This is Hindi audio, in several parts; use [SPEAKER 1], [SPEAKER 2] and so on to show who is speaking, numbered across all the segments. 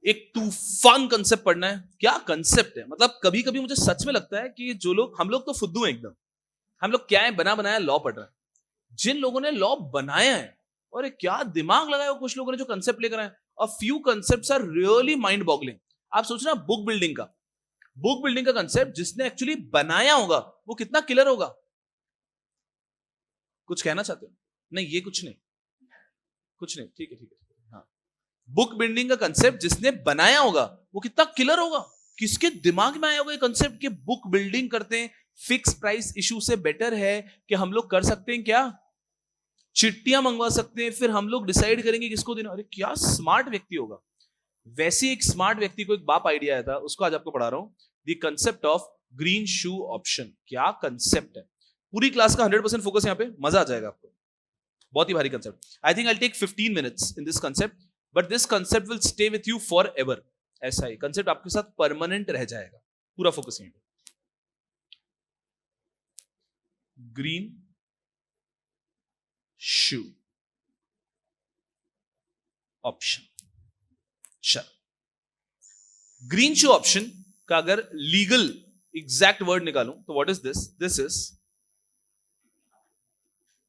[SPEAKER 1] एक तूफान कंसेप्ट पढ़ना है। क्या कंसेप्ट है, मतलब कभी कभी मुझे सच में लगता है कि जो लोग, हम लोग तो फुद्दू हैं एकदम। हम लोग क्या है, बना बनाया लॉ पढ़ रहे हैं। जिन लोगों ने लॉ बनाया है, और क्या दिमाग लगाया हो कुछ लोगों ने जो कंसेप्ट लेकर आए। A few concepts are really mind boggling. आप सोचना बुक बिल्डिंग का कंसेप्ट जिसने एक्चुअली बनाया होगा वो कितना किलर होगा। कुछ कहना चाहते हो? नहीं, ये कुछ नहीं, कुछ नहीं, ठीक है ठीक है। हाँ, बुक बिल्डिंग का कंसेप्ट जिसने बनाया होगा वो कितना किलर होगा। किसके दिमाग में आया होगा ये कंसेप्ट कि बुक बिल्डिंग करते हैं फिक्स प्राइस इशू से बेटर है कि हम लोग कर सकते हैं क्या, चिट्टियां मंगवा सकते हैं, फिर हम लोग डिसाइड करेंगे किसको देना। अरे क्या स्मार्ट व्यक्ति होगा। वैसे एक स्मार्ट व्यक्ति को एक बाप आइडिया आया था, उसको आज आपको पढ़ा रहा हूं। The concept of green shoe option. क्या कंसेप्ट है, पूरी क्लास का 100% फोकस यहां पे, मजा आ जाएगा आपको। बहुत ही भारी concept. I think I take 15 minutes in this concept, but this concept will stay with you forever. ऐसा ही कंसेप्ट आपके साथ परमानेंट रह जाएगा। पूरा फोकस यहीं पे। ग्रीन शू ऑप्शन। चल, ग्रीन शू ऑप्शन का अगर लीगल एग्जैक्ट वर्ड निकालूं तो what is this? This is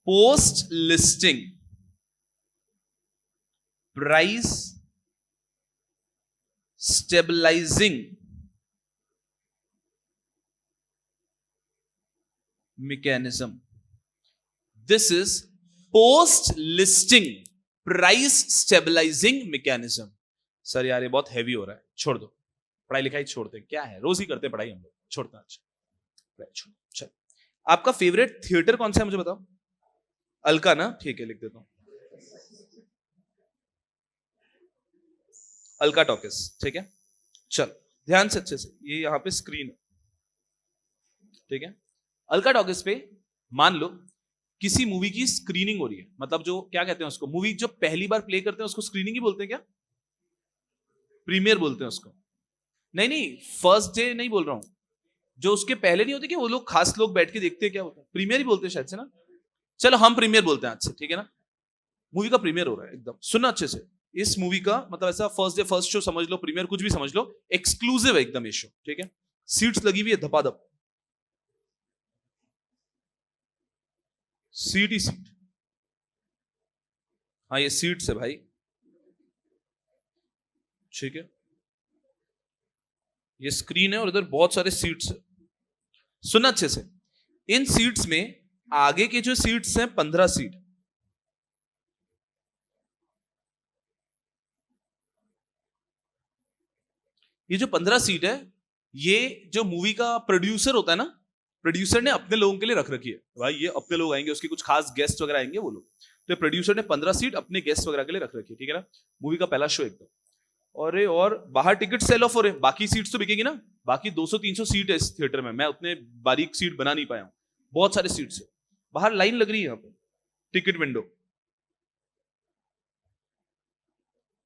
[SPEAKER 1] post listing price stabilizing mechanism. This is post listing price stabilizing mechanism. Sir यार ये बहुत हैवी हो रहा है, छोड़ दो, पढ़ाई लिखाई छोड़ते हैं। क्या है, रोज ही करते हैं पढ़ाई हम लोग, छोड़ते हैं। चल, आपका फेवरेट थिएटर कौन सा है मुझे बताओ? अलका ना, ठीक है लिख देता हूं, अलका टॉकिस, ठीक है। चल ध्यान से, अच्छे से, ये यहां पे स्क्रीन है, ठीक है। अलका टॉकिस पे मान लो किसी मूवी की स्क्रीनिंग हो रही है, मतलब जो क्या कहते हैं उसको, मूवी जो पहली बार प्ले करते हैं उसको स्क्रीनिंग ही बोलते हैं क्या? प्रीमियर बोलते हैं उसको। नहीं नहीं, फर्स्ट डे नहीं बोल रहा हूं, जो उसके पहले नहीं होते कि वो लोग खास लोग बैठ के देखते हैं, क्या होता है? प्रीमियर ही बोलते हैं शायद से ना। चलो हम प्रीमियर बोलते हैं आज से, ठीक है ना। मूवी का प्रीमियर हो रहा है, एकदम सुनना अच्छे से। इस मूवी का मतलब ऐसा फर्स्ट डे फर्स्ट शो समझ लो, प्रीमियर कुछ भी समझ लो, एक्सक्लूसिव है एकदम ये शो, ठीक है। सीट्स लगी हुई है धपाधप, सीट ही सीट। हाँ ये सीट्स है भाई, ठीक है। ये स्क्रीन है और इधर बहुत सारे सीट्स है। सुनना अच्छे से, इन सीट्स में आगे के जो सीट्स हैं 15 सीट, ये जो 15 सीट है, ये जो मूवी का प्रोड्यूसर होता है ना, प्रोड्यूसर ने अपने लोगों के लिए रख रखी है। भाई ये अपने लोग आएंगे, उसके कुछ खास गेस्ट वगैरह आएंगे वो लोग, तो प्रोड्यूसर ने 15 सीट अपने गेस्ट वगैरह के लिए रख रखी है, ठीक है ना। मूवी का पहला शो एकदम, और बाहर टिकट सेल ऑफ हो रहे, बाकी सीट्स तो बिकेगी ना। बाकी 200-300 सीट है इस थिएटर में, मैं उतने बारीक सीट बना नहीं पाया हूं, बहुत सारे सीट्स है। बाहर लाइन लग रही है, यहाँ पे टिकट विंडो,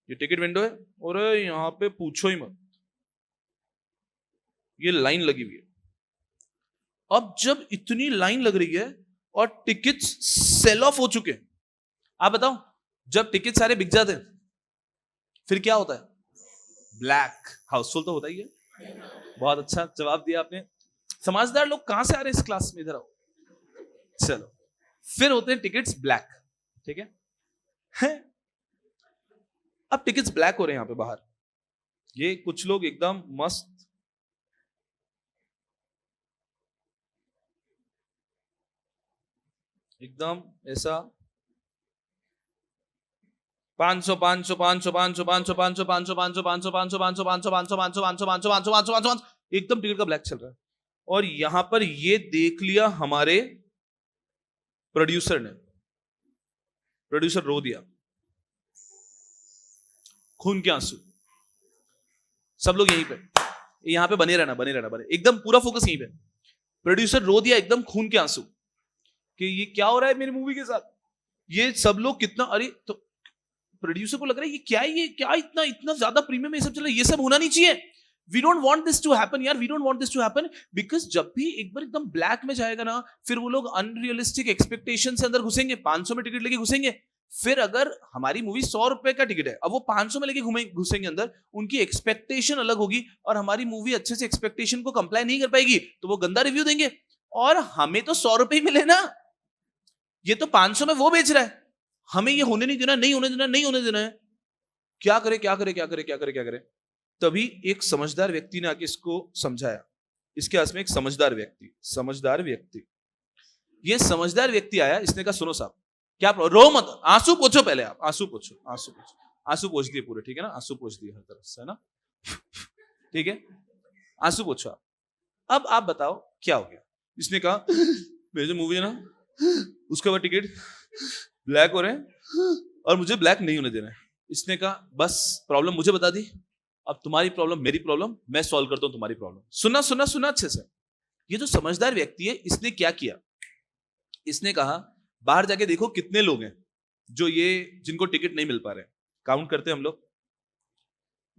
[SPEAKER 1] ये टिकट विंडो है, और यहाँ पे पूछो ही मत, ये लाइन लगी हुई है। अब जब इतनी लाइन लग रही है और टिकट्स सेल ऑफ हो चुके हैं, आप बताओ जब टिकट सारे बिक जाते हैं फिर क्या होता है? ब्लैक हाउसफुल तो होता ही है। बहुत अच्छा जवाब दिया आपने। समझदार लोग कहां से आ रहे हैं इस क्लास में, इधर आओ। चलो, फिर होते हैं टिकट्स ब्लैक, ठीक है। अब टिकट्स ब्लैक हो रहे हैं यहाँ पे बाहर, ये कुछ लोग एकदम मस्त एकदम ऐसा 500 500 500 500 500 500 500 500 500 500 500 500 500 500 500 500 500 500 500 एकदम टिकट का ब्लैक चल रहा है। और यहां पर ये देख लिया हमारे प्रोड्यूसर ने, प्रोड्यूसर रो दिया, खून के आंसू। सब लोग यहीं पे, यहां पे बने रहना, एकदम पूरा फोकस यहीं पे। प्रोड्यूसर रो दिया एकदम खून के आंसू कि ये क्या हो रहा है मेरी मूवी के साथ, ये सब लोग कितना, अरे तो प्रोड्यूसर को लग रहा है ये क्या इतना इतना ज्यादा प्रीमियम ये सब चल रहा है, ये सब होना नहीं चाहिए। We don't want this to happen यार, we don't want this to happen, because जब भी एक बार एकदम ब्लैक में जाएगा ना, फिर वो लोग अनरियलिस्टिक एक्सपेक्टेशन से अंदर घुसेंगे, 500 में टिकट लेके घुसेंगे, फिर अगर हमारी मूवी 100 रुपए का टिकट है, अब वो 500 में लेके घुसेंगे अंदर, उनकी एक्सपेक्टेशन अलग होगी और हमारी मूवी अच्छे से एक्सपेक्टेशन को कंप्लाई नहीं कर पाएगी, तो वो गंदा रिव्यू देंगे। और हमें तो 100 रुपए ही मिले ना, ये तो 500 में वो बेच रहा है, हमें ये होने नहीं देना, नहीं होने देना, नहीं होने देना है। क्या करे क्या करे क्या करे क्या करे क्या करे? तभी एक समझदार व्यक्ति ने आके इसको समझाया। इसके पास में एक समझदार व्यक्ति, ये समझदार व्यक्ति आया, इसने कहा सुनो साहब, क्या रो मत, आंसू पोछो पहले, आप आंसू पोछ दिए पूरे, ठीक है ना, आंसू पोछ दिए हर तरफ से, है ना, ठीक है, आंसू पोछो आप। अब आप बताओ क्या हो गया? इसने कहा मेरी जो मूवी है ना, उसका वो टिकट ब्लैक हो रहे हैं और मुझे ब्लैक नहीं होने देना है। इसने कहा बस प्रॉब्लम मुझे बता दी, अब तुम्हारी प्रॉब्लम मेरी प्रॉब्लम, मैं सॉल्व करता हूं तुम्हारी प्रॉब्लम। सुना सुना सुना अच्छे से। ये जो समझदार व्यक्ति है, इसने क्या किया? इसने कहा बाहर जाके देखो कितने लोग हैं जो ये जिनको टिकट नहीं मिल पा रहे। काउंट करते हैं हम लोग,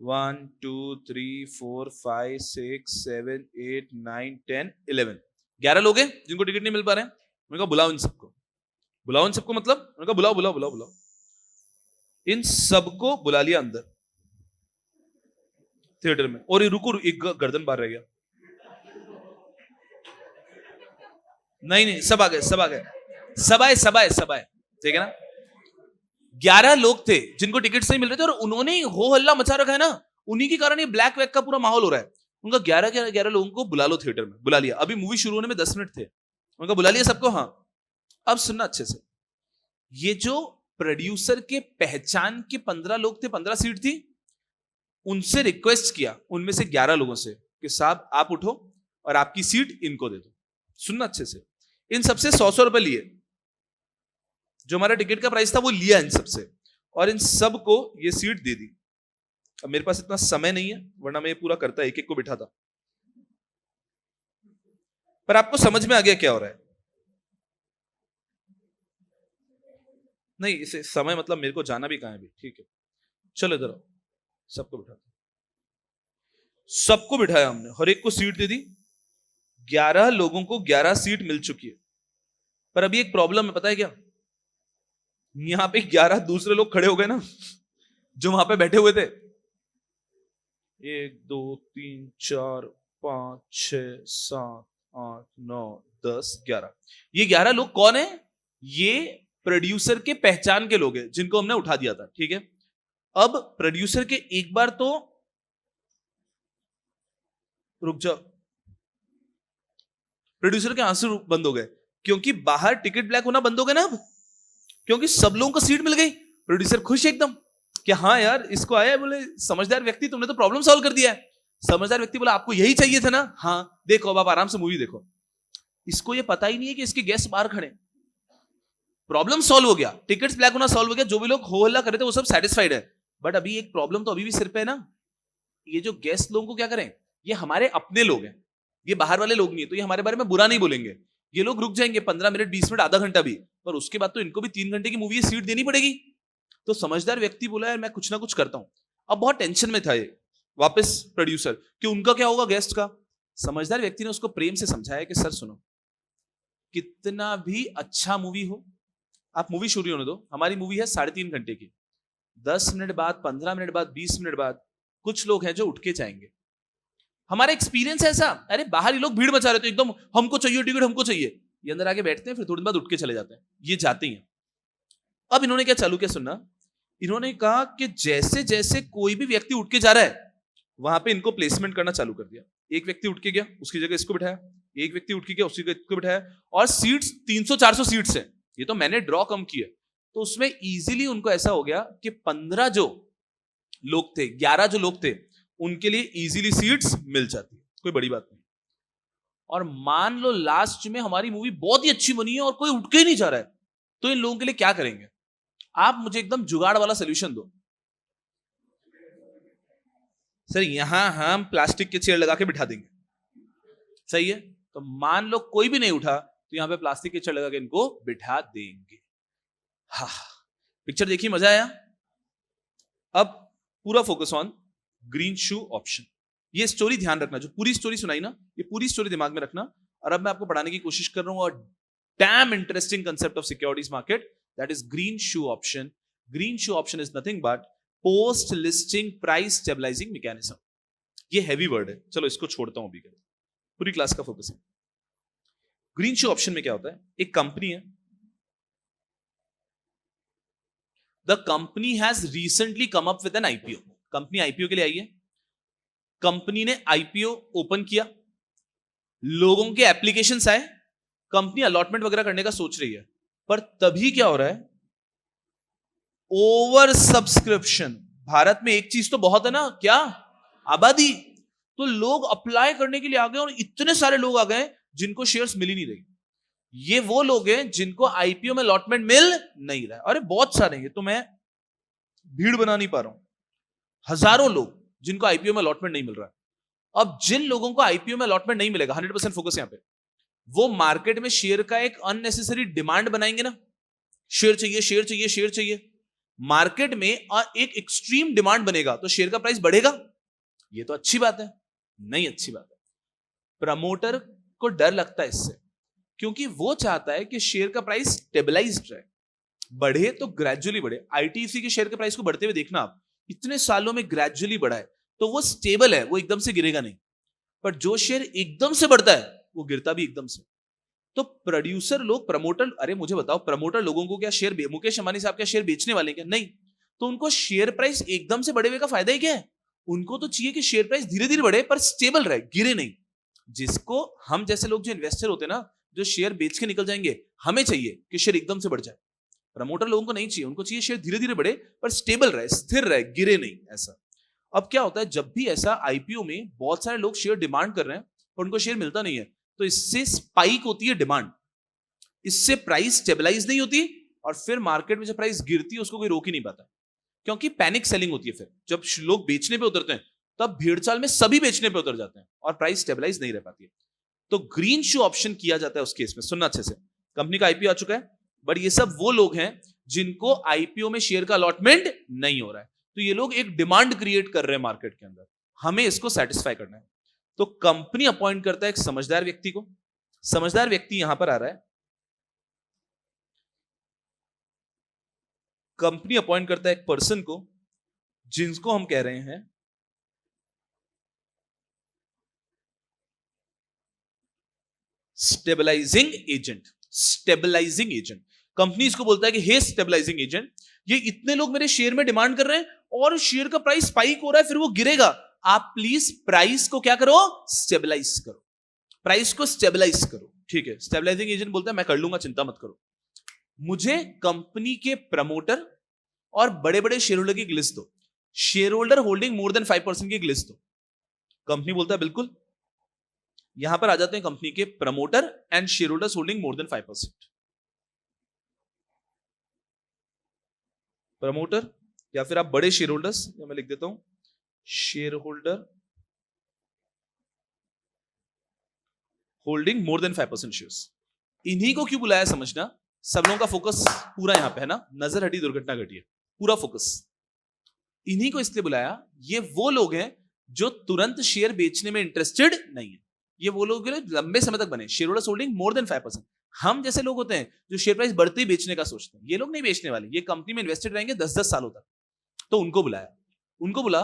[SPEAKER 1] 1 2 3 4 5 6 7 8 9 10 11, 11 लोग हैं जिनको टिकट नहीं मिल पा रहे हैं। मैंने कहा बुलाओ इन सबको, बुलाओ इन सबको, मतलब मैंने कहा बुलाओ बुलाओ बुलाओ बुलाओ। इन सबको बुला लिया अंदर थिएटर में, और ये रुको, एक गर्दन बाहर रह गया। नहीं सब आ गए, सब आए, ठीक है ना। 11 लोग थे जिनको टिकट्स नहीं मिल रहे थे, और उन्होंने हो हल्ला मचा रखा है ना, उन्हीं के कारण ये ब्लैक वैक का पूरा माहौल हो रहा है। उनका 11 लोगों को बुला लो थिएटर में, बुला लिया। अभी मूवी शुरू होने में 10 मिनट थे, उनका बुला लिया सबको। हाँ, अब सुनना अच्छे से, ये जो प्रोड्यूसर के पहचान के 15 लोग थे, 15 सीट थी, उनसे रिक्वेस्ट किया, उनमें से 11 लोगों से, कि साहब आप उठो और आपकी सीट इनको दे दो। सुनना अच्छे से, इन सबसे 100 रुपए लिए, जो हमारा टिकट का प्राइस था वो लिया इन सबसे, और इन सबको ये सीट दे दी। अब मेरे पास इतना समय नहीं है, वरना मैं ये पूरा करता, एक एक को बिठाता। पर आपको समझ में आ गया क्या हो रहा है? नहीं, इसे समय मतलब मेरे को जाना भी कहां है भी, ठीक है, चलो इधर आओ, सबको बिठाते। सबको बिठाया हमने, हर एक को सीट दे दी। 11 लोगों को 11 सीट मिल चुकी है। पर अभी एक प्रॉब्लम है, पता है क्या? यहां पे 11 दूसरे लोग खड़े हो गए ना, जो वहां पे बैठे हुए थे। 1 2 3 4 5 6 7 8 9 10 11, ये 11 लोग कौन है? ये प्रोड्यूसर के पहचान के लोग हैं, जिनको हमने उठा दिया था, ठीक है। अब प्रोड्यूसर के एक बार तो रुक जाओ, प्रोड्यूसर के आंसू बंद हो गए, क्योंकि बाहर टिकट ब्लैक होना बंद हो गया ना अब, क्योंकि सब लोगों को सीट मिल गई। प्रोड्यूसर खुश एकदम कि हाँ यार, इसको आया है, बोले समझदार व्यक्ति, तुमने तो प्रॉब्लम सॉल्व कर दिया है। समझदार व्यक्ति बोला आपको यही चाहिए था ना, हाँ देखो अब आप आराम से मूवी देखो। इसको ये पता ही नहीं है कि इसके गेस्ट बाहर खड़े। प्रॉब्लम सॉल्व हो गया, टिकट्स ब्लैक होना सॉल्व हो गया, जो भी लोग हो हल्ला कर रहे थे वो सब सेटिस्फाइड है। बट अभी एक प्रॉब्लम तो अभी भी सिर पे है ना, ये जो गेस्ट लोगों को क्या करें? ये हमारे अपने लोग हैं, ये बाहर वाले लोग नहीं है, तो ये हमारे बारे में बुरा नहीं बोलेंगे। ये लोग रुक जाएंगे 15 मिनट 20 मिनट आधा घंटा भी, पर उसके बाद तो इनको भी 3 घंटे की मूवी सीट देनी पड़ेगी। तो समझदार व्यक्ति बोला यार मैं कुछ ना कुछ करता हूं। अब बहुत टेंशन में था ये वापस प्रोड्यूसर कि उनका क्या होगा गेस्ट का। समझदार व्यक्ति ने उसको प्रेम से समझाया कि सर सुनो, कितना भी अच्छा मूवी हो, आप मूवी शुरू होने दो। हमारी मूवी है 3.5 घंटे की, 10 मिनट बाद, 15 मिनट बाद, 20 मिनट बाद कुछ लोग हैं जो उठ के जाएंगे। हमारा एक्सपीरियंस है ऐसा, अरे बाहर ही लोग भीड़ मचा रहे थे एकदम, हमको चाहिए टिकट, हमको चाहिए। ये अंदर आके बैठते हैं, फिर थोड़ी देर बाद उठ के चले जाते हैं, ये जाते हैं। अब इन्होंने क्या चालू किया सुनना, इन्होंने कहा कि जैसे जैसे कोई भी व्यक्ति उठ के जा रहा है, वहां पे इनको प्लेसमेंट करना चालू कर दिया। एक व्यक्ति उठ के गया, उसकी जगह इसको बिठाया, एक व्यक्ति उठ के गया, उसकी जगह इसको बिठाया, और सीट्स 300-400 सीट्स है, ये तो मैंने ड्रॉ कम की है। तो उसमें इजीली उनको ऐसा हो गया कि 15 जो लोग थे, 11 जो लोग थे, उनके लिए इजीली सीट्स मिल जाती है, कोई बड़ी बात नहीं। और मान लो लास्ट में हमारी मूवी बहुत ही अच्छी बनी है और कोई उठ के ही नहीं जा रहा है, तो इन लोगों के लिए क्या करेंगे? आप मुझे एकदम जुगाड़ वाला सोल्यूशन दो। सर यहां हम प्लास्टिक के चेयर लगा के बिठा देंगे, सही है? तो मान लो कोई भी नहीं उठा, तो यहां पे प्लास्टिक के चेयर लगा के इनको बिठा देंगे। हाँ, पिक्चर देखिए, मजा आया? अब पूरा focus on green shoe option. ये स्टोरी ध्यान रखना, जो पूरी स्टोरी सुनाई ना, ये पूरी स्टोरी दिमाग में रखना। और अब मैं आपको पढ़ाने की कोशिश कर रहा हूं, और damn interesting concept of securities market, that is green shoe option. Green shoe option is nothing but post listing price stabilising mechanism. ये हैवी वर्ड है, चलो इसको छोड़ता हूं अभी, पूरी क्लास का फोकस है. ग्रीन शू ऑप्शन में क्या होता है, एक कंपनी है, the company has recently come up with N IPO. Company IPO के लिए आई है, कंपनी ने आईपीओ ओपन किया, लोगों के एप्लीकेशंस आए, कंपनी अलॉटमेंट वगैरह करने का सोच रही है, पर तभी क्या हो रहा है, ओवर सब्सक्रिप्शन. भारत में एक चीज तो बहुत है ना, क्या, आबादी. तो लोग अप्लाई करने के लिए आ गए और इतने सारे लोग आ गए जिनको शेयर्स मिल ही नहीं रही. ये वो लोग हैं जिनको आईपीओ में अलॉटमेंट मिल नहीं रहा है. अरे बहुत सारे हैं, ये तो मैं भीड़ बना नहीं पा रहा हूं, हजारों लोग जिनको आईपीओ में अलॉटमेंट नहीं मिल रहा है. अब जिन लोगों को आईपीओ में अलॉटमेंट नहीं मिलेगा, 100% फोकस यहां पे, वो मार्केट में शेयर का एक अननेसेसरी डिमांड बनाएंगे ना, शेयर चाहिए शेयर चाहिए शेयर चाहिए. मार्केट में एक एक्सट्रीम डिमांड बनेगा तो शेयर का प्राइस बढ़ेगा. ये तो अच्छी बात है? नहीं अच्छी बात है. प्रमोटर को डर लगता है इससे, क्योंकि वो चाहता है कि शेयर का प्राइस स्टेबलाइज्ड रहे, बढ़े तो ग्रेजुअली बढ़े. आईटीसी के शेयर के प्राइस को बढ़ते हुए देखना आप, इतने सालों में ग्रेजुअली बढ़ा है, तो वो स्टेबल है, वो एकदम से गिरेगा नहीं. पर जो शेयर एकदम से बढ़ता है वो गिरता भी एकदम से. तो प्रोड्यूसर लोग, प्रमोटर, अरे मुझे बताओ, प्रमोटर लोगों को क्या शेयर, मुकेश अंबानी साहब क्या शेयर बेचने वाले क्या? नहीं. तो उनको शेयर प्राइस एकदम से बढ़े हुए का फायदा ही क्या है? उनको तो चाहिए कि शेयर प्राइस धीरे धीरे बढ़े पर स्टेबल रहे, गिरे नहीं. जिसको हम जैसे लोग जो इन्वेस्टर होते हैं ना, जो शेयर बेच के निकल जाएंगे, हमें चाहिए कि शेयर एकदम से बढ़ जाए. प्रमोटर लोगों को नहीं चाहिए, उनको चाहिए शेयर धीरे धीरे बढ़े पर स्टेबल रहे, स्थिर रहे, गिरे नहीं, ऐसा. अब क्या होता है, जब भी ऐसा आईपीओ में बहुत सारे लोग शेयर डिमांड कर रहे हैं और उनको शेयर मिलता नहीं है, तो इससे स्पाइक होती है डिमांड, इससे प्राइस स्टेबलाइज नहीं होती, और फिर मार्केट में जब प्राइस गिरती है उसको कोई रोक ही नहीं पाता, क्योंकि पैनिक सेलिंग होती है. फिर जब लोग बेचने पे उतरते हैं तब भीड़चाल में सभी बेचने पे उतर जाते हैं और प्राइस स्टेबलाइज नहीं रह पाती है. तो ग्रीन शू ऑप्शन किया जाता है उस केस में. सुनना अच्छे से, कंपनी का आईपीओ आ चुका है, बट ये सब वो लोग हैं जिनको आईपीओ में शेयर का अलॉटमेंट नहीं हो रहा है. तो ये लोग एक डिमांड क्रिएट कर रहे हैं मार्केट के अंदर, हमें इसको सेटिस्फाई करना है. तो कंपनी अपॉइंट करता है एक समझदार व्यक्ति को. समझदार व्यक्ति यहां पर आ रहा है, कंपनी अपॉइंट करता है एक पर्सन को जिनको हम कह रहे हैं stabilising agent. Stabilising agent, company इसको बोलता है कि हे स्टेबलाइजिंग एजेंट, ये इतने लोग मेरे शेयर में डिमांड कर रहे हैं और शेयर का प्राइस स्पाइक हो रहा है, फिर वो गिरेगा, आप प्लीज प्राइस को क्या करो, स्टेबलाइज करो, प्राइस को स्टेबलाइज करो. ठीक है, स्टेबलाइजिंग एजेंट बोलता है मैं कर लूंगा, चिंता मत करो, मुझे कंपनी के प्रमोटर और बड़े बड़े शेयर होल्डर की एक लिस्ट दो, share holder holding more than 5% की एक लिस्ट दो. कंपनी बोलता है बिल्कुल. यहां पर आ जाते हैं कंपनी के promoter and share holders holding more than 5%. Promoter या फिर आप बड़े शेयर होल्डर्स, या मैं लिख देता हूं share holder holding more than 5% shares. इन्हीं को क्यों बुलाया समझना, सब लोगों का फोकस पूरा यहां पे है ना, नजर हटी दुर्घटना घटी है, पूरा फोकस इन्हीं को इसलिए बुलाया. ये वो लोग हैं जो तुरंत शेयर बेचने में इंटरेस्टेड नहीं है, ये वो लोग लंबे समय तक बने, share holders holding more than 5%. हम जैसे लोग होते हैं जो शेयर प्राइस बढ़ते ही बेचने का सोचते हैं, ये लोग नहीं बेचने वाले, ये कंपनी में इन्वेस्टेड रहेंगे 10-10 सालों तक. तो उनको बुलाया, उनको बोला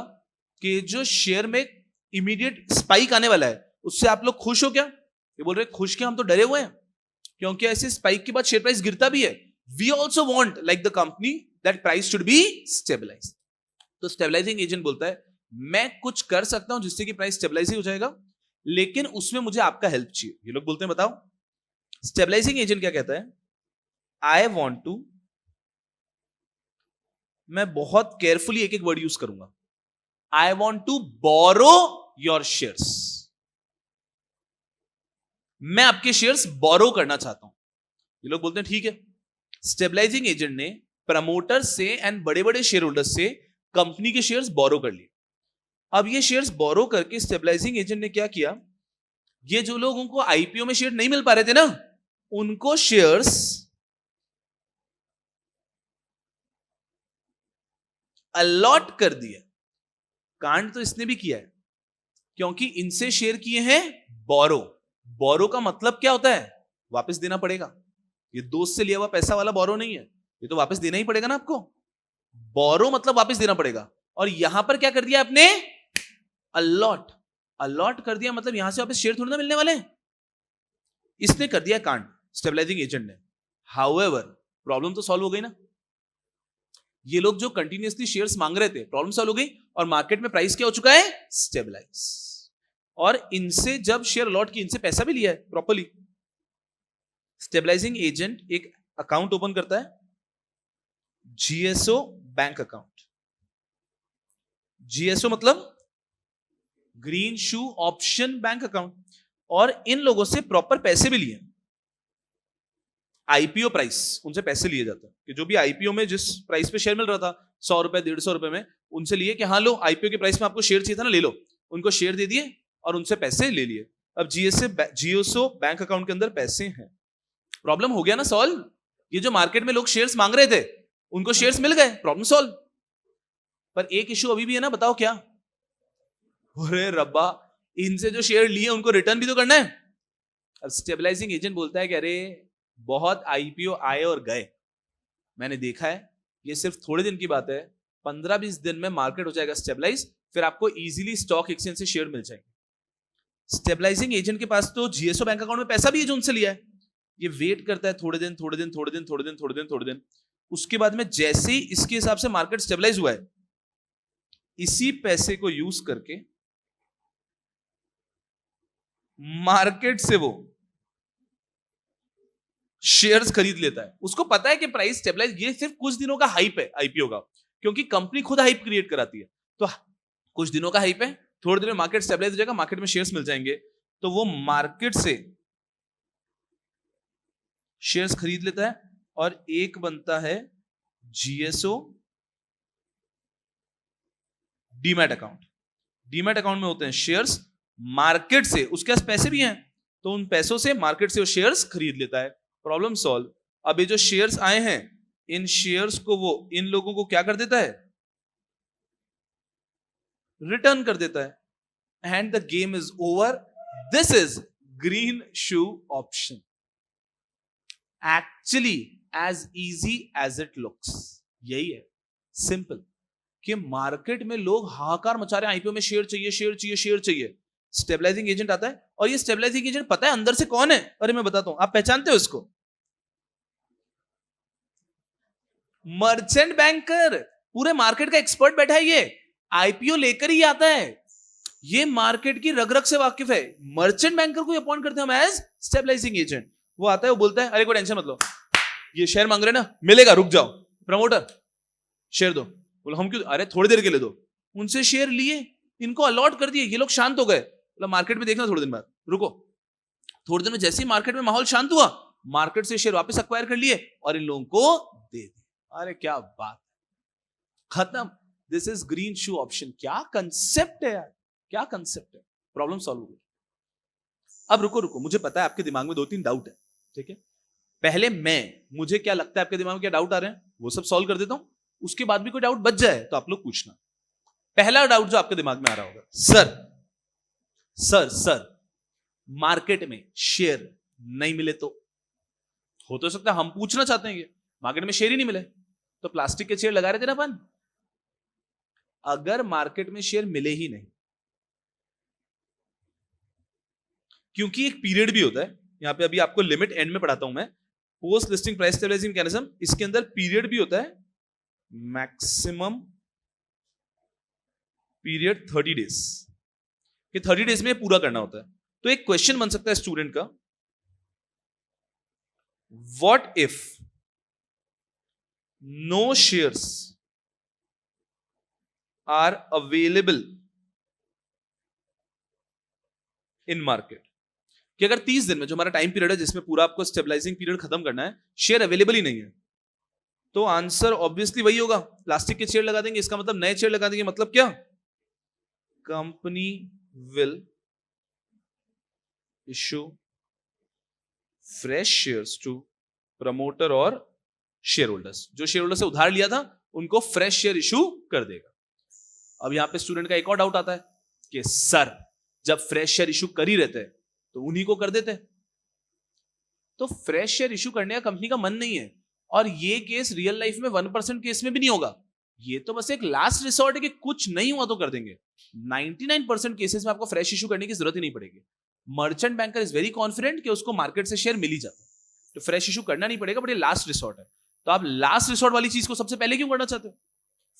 [SPEAKER 1] कि जो शेयर में इमीडिएट स्पाइक आने वाला है उससे आप लोग खुश हो क्या? ये बोल रहे खुश क्या, हम तो डरे हुए हैं, क्योंकि ऐसे स्पाइक के बाद शेयर प्राइस गिरता भी है. We also want like the company that price should be stabilise. तो स्टेबलाइजिंग एजेंट बोलता है मैं कुछ कर सकता हूं जिससे कि प्राइस स्टेबलाइज ही हो जाएगा, लेकिन उसमें मुझे आपका हेल्प चाहिए. ये लोग बोलते हैं बताओ, स्टेबलाइजिंग एजेंट क्या कहता है, आई वॉन्ट टू, मैं बहुत केयरफुली एक एक वर्ड यूज करूंगा, I want to borrow your shares, मैं आपके शेयर्स बोरो करना चाहता हूं. ये लोग बोलते हैं ठीक है. स्टेबलाइजिंग एजेंट ने प्रमोटर से एंड बड़े बड़े शेयर होल्डर से कंपनी के शेयर्स बोरो कर लिए. अब ये शेयर्स बोरो करके स्टेबलाइजिंग एजेंट ने क्या किया, ये जो लोगों को आईपीओ में शेयर नहीं मिल पा रहे थे ना, उनको शेयर्स अलॉट कर दिया. कांड तो इसने भी किया है, क्योंकि इनसे शेयर किए हैं बोरो. बोरो का मतलब क्या होता है, वापस देना पड़ेगा. ये दोस्त से लिया हुआ पैसा वाला बोरो नहीं है, ये तो वापस देना ही पड़ेगा ना आपको, बोरो मतलब वापस देना पड़ेगा। और यहां पर क्या कर दिया आपने, अलॉट, अलॉट कर दिया मतलब यहां से वापस शेयर थोड़ी ना मिलने वाले, इसने कर दिया कांड स्टेबलाइजिंग एजेंट ने। हाउएवर प्रॉब्लम तो सॉल्व हो गई ना, ये लोग जो कंटिन्यूअसली शेयर्स मांग रहे थे प्रॉब्लम सॉल्व हो गई, और मार्केट में प्राइस क्या हो चुका है, स्टेबलाइज। और इनसे जब शेयर अलॉट की, इनसे पैसा भी लिया है प्रॉपर्ली। स्टेबलाइजिंग एजेंट एक अकाउंट ओपन करता है, जीएसओ बैंक अकाउंट। जीएसओ मतलब ग्रीन शू ऑप्शन बैंक अकाउंट, और इन लोगों से प्रॉपर पैसे भी लिए, आईपीओ प्राइस, उनसे पैसे लिए जाते हैं कि जो भी आईपीओ में जिस प्राइस पे शेयर मिल रहा था 100 रुपए 150 रुपए में, उनसे लिए कि हाँ लो आईपीओ के प्राइस में आपको शेयर चाहिए था ना, ले लो। उनको शेयर दे दिए और उनसे पैसे ले लिए। अब जीएसओ बैंक अकाउंट के अंदर पैसे हैं। प्रॉब्लम हो गया ना सॉल्व। ये जो मार्केट में लोग शेयर्स मांग रहे थे उनको शेयर्स मिल गए, प्रॉब्लम सॉल्व। पर एक इश्यू अभी भी है ना, बताओ क्या। अरे रब्बा, इनसे जो शेयर लिए उनको रिटर्न भी तो करना है। अब स्टेबलाइजिंग एजेंट बोलता है कि अरे बहुत आईपीओ आए और गए, मैंने देखा है, ये सिर्फ थोड़े दिन की बात है, 15-20 दिन में मार्केट हो जाएगा स्टेबलाइज, फिर आपको इजीली स्टॉक एक्सचेंज से शेयर मिल जाएंगे। स्टेबलाइजिंग एजेंट के पास तो जीएसओ बैंक अकाउंट में पैसा भी है जो उनसे लिया है। ये वेट करता है थोड़े दिन थोड़े दिन थोड़े दिन थोड़े दिन थोड़े दिन थोड़े दिन, उसके बाद में जैसे ही इसके हिसाब से मार्केट स्टेबलाइज हुआ है, इसी पैसे को यूज करके मार्केट से वो शेयर्स खरीद लेता है। उसको पता है कि प्राइस स्टेबलाइज, ये सिर्फ कुछ दिनों का हाइप है आईपीओ का, क्योंकि कंपनी खुद हाइप क्रिएट कराती है। तो कुछ दिनों का हाइप है, थोड़ी देर में मार्केट स्टेबलाइज हो जाएगा, मार्केट में शेयर्स मिल जाएंगे, तो वो मार्केट से शेयर्स खरीद लेता है और एक बनता है GSO demat account. Demat account में होते हैं शेयर्स, मार्केट से उसके पास पैसे भी हैं, तो उन पैसों से मार्केट से वो शेयर्स खरीद लेता है। Problem solve. अब ये जो शेयर्स आए हैं, इन शेयर्स को वो इन लोगों को क्या कर देता है, रिटर्न कर देता है, and the game is over. This is green shoe option. Actually as easy as it looks, यही है, सिंपल। कि मार्केट में लोग हाहाकार मचा रहे हैं, आईपीओ में शेयर चाहिए शेयर चाहिए शेयर चाहिए। स्टेबलाइजिंग एजेंट आता है, और ये स्टेबलाइजिंग एजेंट पता है अंदर से कौन है, अरे मैं बताता हूं, आप पहचानते हो इसको, मर्चेंट बैंकर। पूरे मार्केट का एक्सपर्ट बैठा है ये, आईपीओ लेकर ही आता है, ये मार्केट की रग रग से वाकिफ है। मर्चेंट बैंकर को अपॉइंट करते हैं हम एज स्टेबलाइजिंग एजेंट। वो आता है, वो बोलता है अरे कोई टेंशन मत लो, ये शेयर मांग रहे ना, मिलेगा, रुक जाओ, प्रमोटर शेयर दो। बोला हम क्यों, अरे थोड़ी देर के लिए दो। उनसे शेयर लिए, इनको अलॉट कर दिए, ये लोग शांत हो गए। बोला मार्केट में देखना थोड़े दिन बाद, रुको। थोड़े दिन में जैसे ही मार्केट में माहौल शांत हुआ, मार्केट से शेयर वापस एक्वायर कर लिए और इन लोगों को दे दिए। अरे क्या बात, खत्म। This is green shoe option. क्या कंसेप्ट है यार, क्या कंसेप्ट है। प्रॉब्लम सॉल्व हो गई। अब रुको रुको, मुझे पता है आपके दिमाग में 2-3 डाउट है, ठीक है। पहले मुझे क्या लगता है आपके दिमाग में क्या डाउट आ रहे हैं वो सब सॉल्व कर देता हूं, उसके बाद भी कोई डाउट बच जाए तो आप लोग पूछना। पहला डाउट जो आपके दिमाग में आ रहा होगा, सर मार्केट में शेयर नहीं मिले तो, हो तो सकता है हम पूछना चाहते हैं, मार्केट में शेयर ही नहीं मिले तो प्लास्टिक के शेयर लगा रहे थे ना अपन। अगर मार्केट में शेयर मिले ही नहीं, क्योंकि एक पीरियड भी होता है, यहां पे अभी आपको लिमिट एंड में पढ़ाता हूं मैं, post listing price stabilising mechanism, इसके अंदर पीरियड भी होता है, मैक्सिमम पीरियड 30 डेज, कि 30 डेज में पूरा करना होता है। तो एक क्वेश्चन बन सकता है स्टूडेंट का, what if no shares are available in market, कि अगर 30 दिन में जो हमारा टाइम पीरियड है जिसमें पूरा आपको स्टेबलाइजिंग पीरियड खत्म करना है, शेयर अवेलेबल ही नहीं है, तो आंसर ऑब्वियसली वही होगा, प्लास्टिक के शेयर लगा देंगे। इसका मतलब नए शेयर लगा देंगे, मतलब क्या, company will issue fresh shares to promoter और शेयर होल्डर्स। जो शेयर होल्डर से उधार लिया था उनको फ्रेश शेयर इशू कर देगा। अब यहां पे स्टूडेंट का एक और डाउट आता है कि सर जब फ्रेश शेयर इशू कर ही रहते हैं तो उन्हीं को कर देते हैं। तो फ्रेश शेयर इशू करने का कंपनी का मन नहीं है, और ये केस रियल लाइफ में 1% केस में भी नहीं होगा। ये तो बस एक लास्ट रिसोर्ट है कि कुछ नहीं हुआ तो कर देंगे। 99% केसेस में आपको फ्रेश इशू करने की जरूरत ही नहीं पड़ेगी। Merchant banker is very confident कि उसको मार्केट से शेयर मिल ही जाता है, तो फ्रेश इशू करना नहीं पड़ेगा, बट ये लास्ट रिसोर्ट है। तो आप लास्ट रिसोर्ट वाली चीज को सबसे पहले क्यों करना चाहते हो?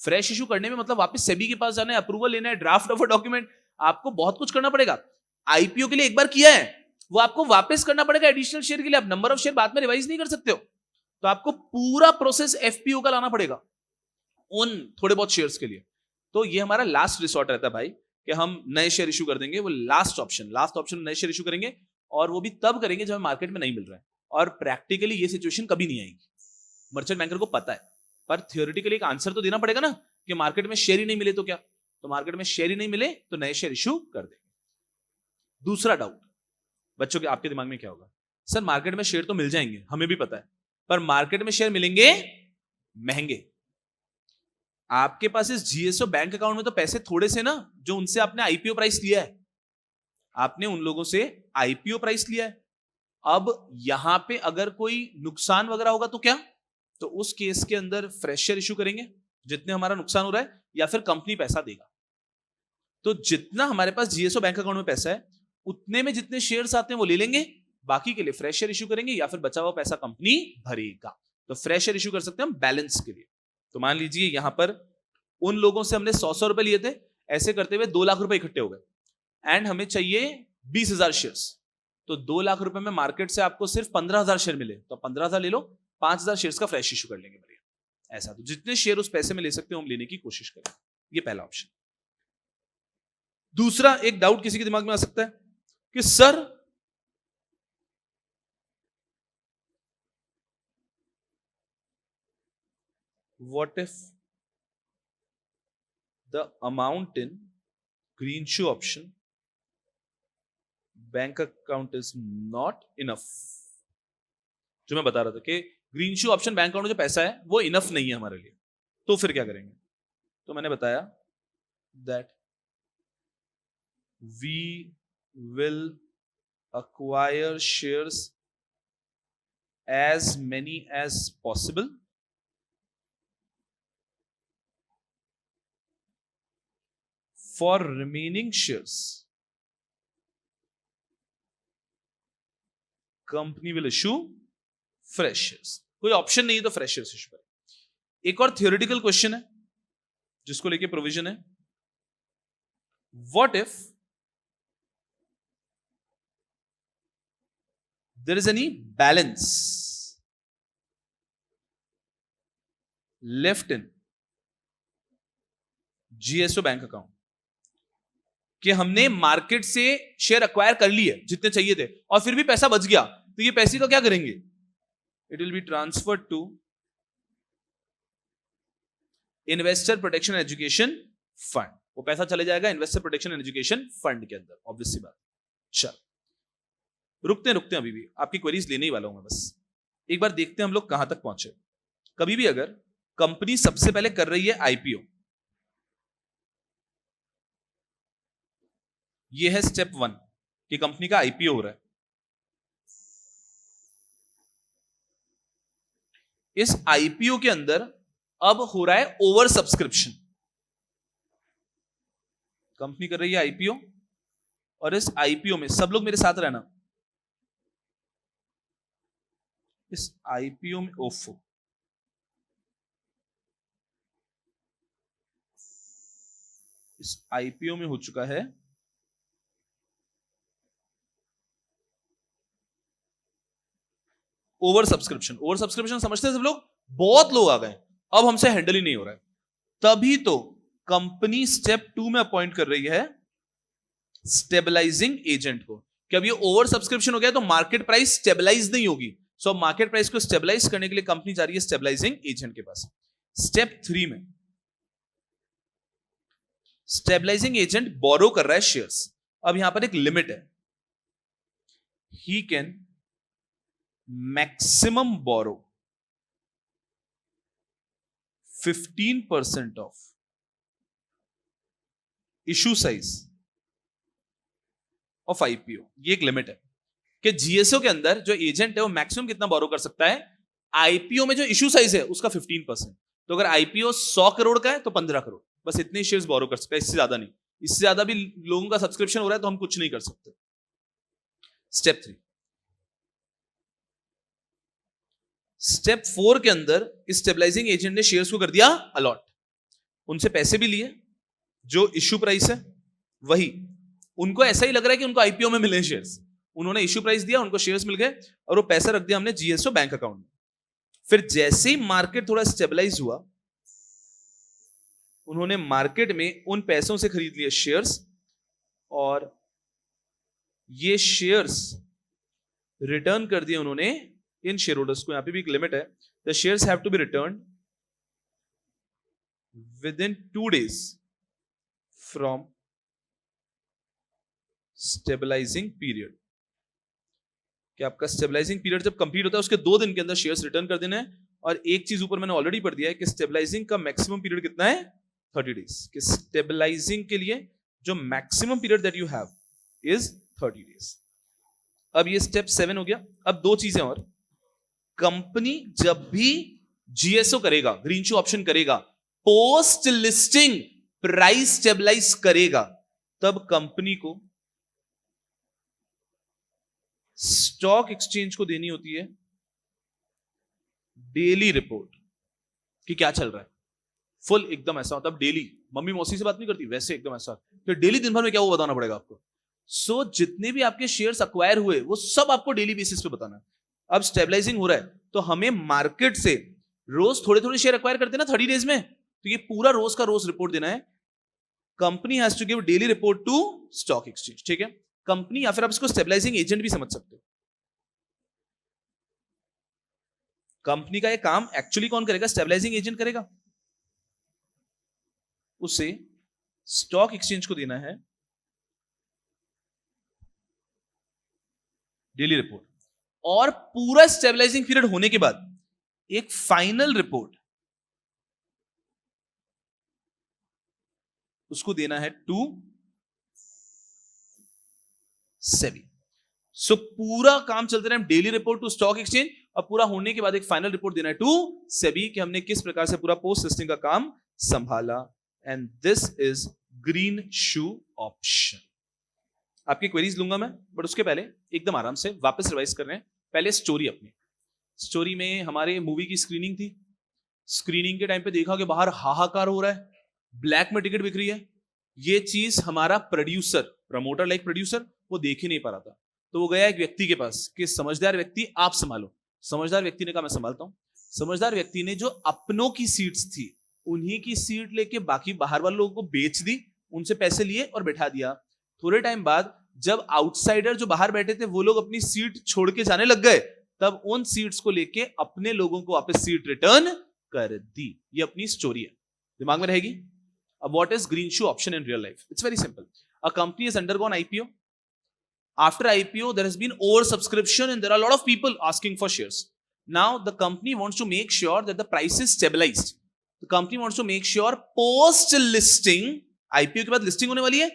[SPEAKER 1] फ्रेश इशू करने में मतलब वापस सेबी के पास जाना है, अप्रूवल लेना है, ड्राफ्ट ऑफ अ डॉक्यूमेंट, आपको बहुत कुछ करना पड़ेगा। आईपीओ के लिए एक बार किया है, वो आपको वापस करना पड़ेगा एडिशनल शेयर के लिए। आप नंबर ऑफ शेयर बाद में रिवाइज नहीं कर सकते हो, तो आपको पूरा प्रोसेस एफपीओ का लाना पड़ेगा उन थोड़े बहुत शेयर्स के लिए। तो ये हमारा लास्ट रिसोर्ट रहता है भाई, कि हम नए शेयर इशू कर देंगे। वो लास्ट ऑप्शन नए शेयर इशू करेंगे, और वो भी तब करेंगे जब मार्केट में नहीं मिल रहा है। और प्रैक्टिकली ये सिचुएशन कभी नहीं आएगी, मर्चेंट बैंकर को पता है। पर थियोरेटिकली एक आंसर तो देना पड़ेगा ना, कि मार्केट में शेयर ही नहीं मिले तो क्या? तो मार्केट में शेयर ही नहीं मिले तो नए शेयर इशू कर देंगे। दूसरा डाउट बच्चों के आपके दिमाग में क्या होगा? सर मार्केट में शेयर तो मिल जाएंगे, हमें भी पता है, पर मार्केट में शेयर मिलेंगे महंगे। आपके पास इस जीएसओ बैंक अकाउंट में तो पैसे थोड़े से ना, जो उनसे आपने आईपीओ प्राइस लिया है। आपने उन लोगों से आईपीओ प्राइस लिया है। अब यहां पे अगर कोई नुकसान वगैरह होगा तो क्या? तो उस केस के अंदर फ्रेश शेयर इशू करेंगे जितने हमारा नुकसान हो रहा है, या फिर कंपनी पैसा देगा। तो जितना हमारे पास जीएसओ बैंक अकाउंट में पैसा है, उतने में जितने शेयर्स आते हैं वो ले लेंगे, बाकी के लिए फ्रेश शेयर इशू करेंगे, या फिर बचा हुआ पैसा कंपनी भरेगा। तो फ्रेश शेयर इशू कर सकते हैं हम बैलेंस के लिए। तो मान लीजिए यहां पर उन लोगों से हमने 100 रुपए लिए थे, ऐसे करते हुए 2 लाख रुपए इकट्ठे हो गए, एंड हमें चाहिए 20,000 शेयर्स। तो 2 लाख रुपए में मार्केट से आपको सिर्फ 15,000 शेयर मिले, तो 15,000 ले लो, 5,000 शेयर्स का फ्रेश इशू कर लेंगे। बढ़िया, ऐसा तो जितने शेयर उस पैसे में ले सकते हो हम लेने की कोशिश करें। ये पहला ऑप्शन। दूसरा, एक डाउट किसी के दिमाग में आ सकता है कि sir what if the amount in greenshoe option bank account is not enough. जो मैं बता रहा था कि ग्रीनशू ऑप्शन बैंक अकाउंट में जो पैसा है वो इनफ नहीं है हमारे लिए, तो फिर क्या करेंगे? तो मैंने बताया that we will acquire shares as many as possible for remaining shares company will issue fresh shares। कोई ऑप्शन नहीं है तो फ्रेश शेयर्स इशू करें। एक और थियोरेटिकल क्वेश्चन है जिसको लेके प्रोविजन है, what if there is any balance left in GSO bank account, कि हमने मार्केट से शेयर अक्वायर कर लिए जितने चाहिए थे और फिर भी पैसा बच गया, तो ये पैसे का क्या करेंगे? It will be transferred to investor protection education fund. वो पैसा चले जाएगा investor protection and education fund के अंदर, ऑब्वियस सी बात। चल रुकते हैं अभी भी, आपकी क्वेरीज लेने ही वाला हूं मैं। बस एक बार देखते हैं हम लोग कहां तक पहुंचे। कभी भी अगर कंपनी सबसे पहले कर रही है आईपीओ, ये है स्टेप 1 कि कंपनी का आईपीओ हो रहा है। इस आईपीओ के अंदर अब हो रहा है ओवर सब्सक्रिप्शन। कंपनी कर रही है आईपीओ, और इस आईपीओ में सब लोग मेरे साथ रहना, इस आईपीओ में ओफो इस आईपीओ में हो चुका है ओवर सब्सक्रिप्शन। ओवर सब्सक्रिप्शन समझते हैं सब लोग? बहुत लोग आ गए, अब हमसे हैंडल ही नहीं हो रहा है। तभी तो कंपनी स्टेप 2 में अपॉइंट कर रही है स्टेबलाइजिंग एजेंट को, कि अब ये ओवर सब्सक्रिप्शन हो गया तो मार्केट प्राइस स्टेबलाइज नहीं होगी। सो मार्केट प्राइस को स्टेबलाइज करने के लिए कंपनी जा रही है स्टेबलाइजिंग एजेंट के पास। स्टेप 3 में स्टेबलाइजिंग एजेंट बोरो कर रहा है शेयर्स। अब यहां पर एक लिमिट है, he can maximum borrow 15% of issue size of IPO. ये एक लिमिट है कि जीएसओ के अंदर जो एजेंट है वो मैक्सिमम कितना बोरो कर सकता है, आईपीओ में जो इश्यू साइज है उसका 15%। तो अगर आईपीओ 100 करोड़ का है तो 15 करोड़, बस इतने शेयर्स बोरो कर सकते हैं, इससे ज्यादा नहीं। इससे ज्यादा भी लोगों का सब्सक्रिप्शन हो रहा है तो हम कुछ नहीं कर सकते। स्टेप 3। स्टेप 4 के अंदर स्टेबलाइजिंग एजेंट ने शेयर्स को कर दिया अलॉट, उनसे पैसे भी लिए, जो इश्यू प्राइस है वही, उनको ऐसा ही लग रहा है कि उनको आईपीओ में मिले शेयर्स, उन्होंने इश्यू प्राइस दिया, उनको शेयर्स मिल गए और वो पैसा रख दिया हमने जीएसओ बैंक अकाउंट में। फिर जैसे ही मार्केट थोड़ा स्टेबलाइज हुआ, उन्होंने मार्केट में उन पैसों से खरीद लिए शेयर्स, और ये शेयर्स रिटर्न कर दिए उन्होंने इन शेयर होल्डर्स को। यहां पे भी एक लिमिट है, the shares have to be return within 2 days from stabilising period. कि आपका स्टेबलाइजिंग पीरियड जब कंप्लीट होता है उसके 2 दिन के अंदर शेयर्स रिटर्न कर देना है। और एक चीज ऊपर मैंने ऑलरेडी पढ़ दिया है कि स्टेबलाइजिंग का मैक्सिमम पीरियड कितना है, 30 days। कि स्टेबलाइजिंग के लिए जो maximum period that you have is 30 days। अब ये स्टेप 7 हो गया। अब 2 चीजें और, कंपनी जब भी जीएसओ करेगा, ग्रीन शू ऑप्शन करेगा, पोस्ट लिस्टिंग प्राइस स्टेबलाइज करेगा, तब कंपनी को स्टॉक एक्सचेंज को देनी होती है डेली रिपोर्ट कि क्या चल रहा है। फुल एकदम ऐसा, मतलब डेली, मम्मी मौसी से बात नहीं करती वैसे एकदम ऐसा, तो डेली दिन भर में क्या वो बताना पड़ेगा आपको। सो जितने भी आपके शेयर्स अक्वायर हुए वो सब आपको डेली बेसिस पे बताना है। अब स्टेबलाइजिंग हो रहा है तो हमें मार्केट से रोज थोड़े थोड़े शेयर अक्वायर करते हैं ना 30 days में, तो ये पूरा रोज का रोज रिपोर्ट देना है। Company has to give daily report to stock exchange, ठीक है। कंपनी, या फिर आप इसको स्टेबलाइजिंग एजेंट भी समझ सकते हो। कंपनी का ये काम एक्चुअली कौन करेगा, स्टेबलाइजिंग एजेंट करेगा। उसे स्टॉक एक्सचेंज को देना है डेली रिपोर्ट, और पूरा स्टेबलाइजिंग पीरियड होने के बाद एक फाइनल रिपोर्ट उसको देना है टू सेबी। सो पूरा काम चलते रहे, daily report to stock exchange, और पूरा होने के बाद एक फाइनल रिपोर्ट देना है टू सेबी कि हमने किस प्रकार से पूरा पोस्ट लिस्टिंग का काम संभाला। And this is green shoe option. आपकी क्वेरीज लूंगा मैं, बट उसके पहले एकदम आराम से वापस रिवाइज कर रहे हैं। पहले स्टोरी अपनी। स्टोरी में हमारे मूवी की स्क्रीनिंग थी। स्क्रीनिंग के टाइम पे देखा कि बाहर हाहाकार हो रहा है, ब्लैक में टिकट बिक रही है। ये चीज हमारा प्रोड्यूसर, प्रमोटर लाइक प्रोड्यूसर, वो देख ही नहीं पा रहा था। तो वो गया एक व्यक्ति के पास कि समझदार व्यक्ति आप संभालो। समझदार व्यक्ति ने कहा मैं संभालता हूं। समझदार व्यक्ति ने जो अपनों की सीट्स थी उन्हीं की सीट लेके बाकी बाहर वाले लोगों को बेच दी, उनसे पैसे लिए और बैठा दिया। थोड़े टाइम बाद जब आउटसाइडर जो बाहर बैठे थे वो लोग अपनी सीट छोड़ के जाने लग गए, तब उन सीट्स को लेके अपने लोगों को वापस सीट रिटर्न कर दी। ये अपनी स्टोरी है, दिमाग में रहेगी। अब what is green shoe option in real life? It's very simple. A company has undergone IPO. After IPO, there has been oversubscription and there are a lot of people asking for shares. Now, the company wants to make sure that the price is stabilized. The company wants to make sure post-listing, IPO के बाद listing होने वाली है,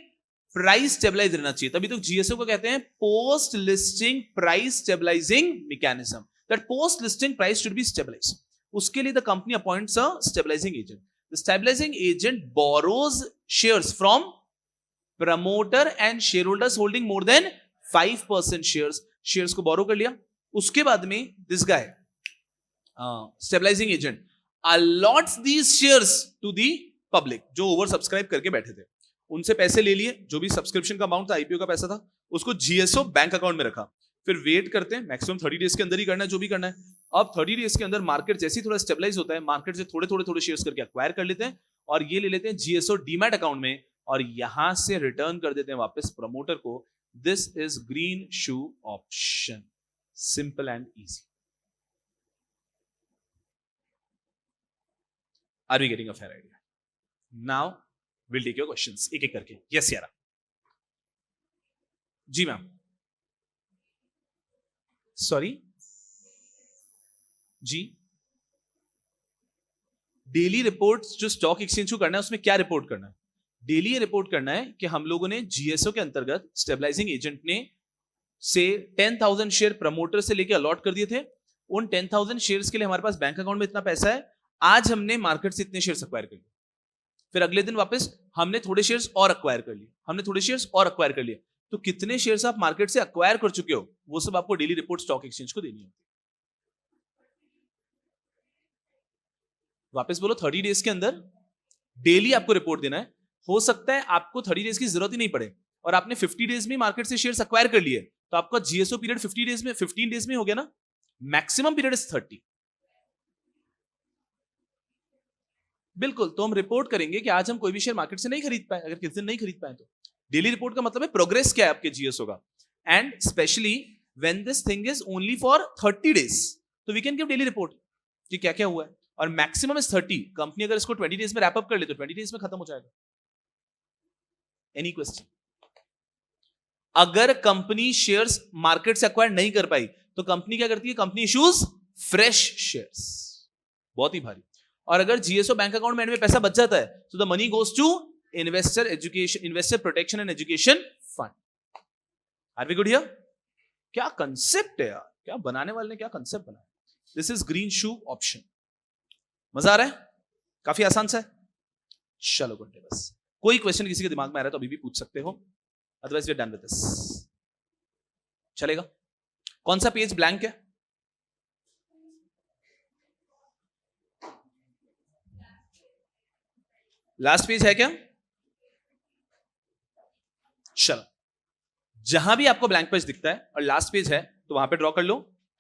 [SPEAKER 1] प्राइस स्टेबलाइज रहना चाहिए। तभी तो जीएसओ को कहते हैं post listing price stabilising mechanism, that post listing price should be stabilised. उसके लिए the company appoints a stabilising agent. The stabilising agent borrows shares from promoter and share holders holding more than 5% shares को बोरो कर लिया। उसके बाद में this guy stabilising agent allots these shares to the public, जो ओवर सब्सक्राइब करके बैठे थे। उनसे पैसे ले लिए, जो भी सब्सक्रिप्शन का अमाउंट था, आईपीओ का पैसा था, उसको जीएसओ बैंक अकाउंट में रखा। फिर वेट करते हैं, मैक्सिमम 30 days के अंदर ही करना है जो भी करना है। अब 30 days के अंदर मार्केट जैसे ही थोड़ा स्टेबलाइज होता है, मार्केट से थोड़े थोड़े थोड़े शेयर्स करके एक्वायर कर लेते हैं और ये ले लेते हैं जीएसओ डीमैट अकाउंट में, और यहां से रिटर्न कर देते हैं वापस प्रमोटर को। This is green shoe option, simple and easy. Are we getting a fair idea? Now we'll take your questions एक एक करके। yes यारा। जी मैम। सॉरी जी, डेली रिपोर्ट जो स्टॉक एक्सचेंज को करना है उसमें क्या रिपोर्ट करना है? डेली ये रिपोर्ट करना है कि हम लोगों ने जीएसओ के अंतर्गत स्टेबलाइजिंग एजेंट ने से 10,000 शेयर प्रमोटर से लेके अलॉट कर दिए थे। उन 10,000 शेयर्स के लिए हमारे पास बैंक अकाउंट में इतना पैसा है, आज हमने मार्केट से इतने शेयर्स अक्वायर कर लिए, फिर अगले दिन वापस हमने थोड़े शेयर्स और अक्वायर कर लिए, हमने थोड़े शेयर्स और अक्वायर कर लिए, तो कितने शेयर्स आप मार्केट से अक्वायर कर चुके हो वो सब आपको डेली रिपोर्ट स्टॉक एक्सचेंज को देनी होती है। वापस बोलो, 30 डेज के अंदर डेली आपको रिपोर्ट देना है। हो सकता है आपको 30 डेज की जरूरत ही नहीं पड़े और आपने 50 डेज में मार्केट से शेयर्स अक्वायर कर लिए, तो आपका जीएसओ पीरियड 50 डेज में 15 डेज में हो गया ना, मैक्सिमम पीरियड इज 30। बिल्कुल, तो हम रिपोर्ट करेंगे कि आज हम कोई भी शेयर मार्केट से नहीं खरीद पाए, अगर किस दिन नहीं खरीद पाए तो डेली रिपोर्ट का मतलब है प्रोग्रेस क्या है आपके जीएसओ का, and specially when this thing is only for 30 days, तो we can give daily report कि क्या क्या हुआ है, और मैक्सिमम इज 30। कंपनी अगर इसको 20 डेज में रैप अप कर ले तो 20 डेज में खत्म हो जाएगा। Any question? अगर कंपनी शेयर्स मार्केट से अक्वायर नहीं कर पाई तो कंपनी क्या करती है, कंपनी इश्यूज फ्रेश शेयर्स, बहुत ही भारी। और अगर जीएसओ बैंक अकाउंट में एंड में पैसा बच जाता है तो the money goes to investor education, investor protection and education fund. Are we good here? क्या कंसेप्ट है यार, क्या बनाने वाले ने क्या कंसेप्ट बनाया। This is green shoe option. मजा आ रहा है? काफी आसान सा है। चलो गुड डे। बस कोई क्वेश्चन किसी के दिमाग में आ रहा है तो अभी भी पूछ सकते हो, otherwise we are done with this. चलेगा? कौन सा पेज ब्लैंक है? लास्ट पेज है क्या? चलो, जहां भी आपको ब्लैंक पेज दिखता है और लास्ट पेज है तो वहां पे ड्रॉ कर लो।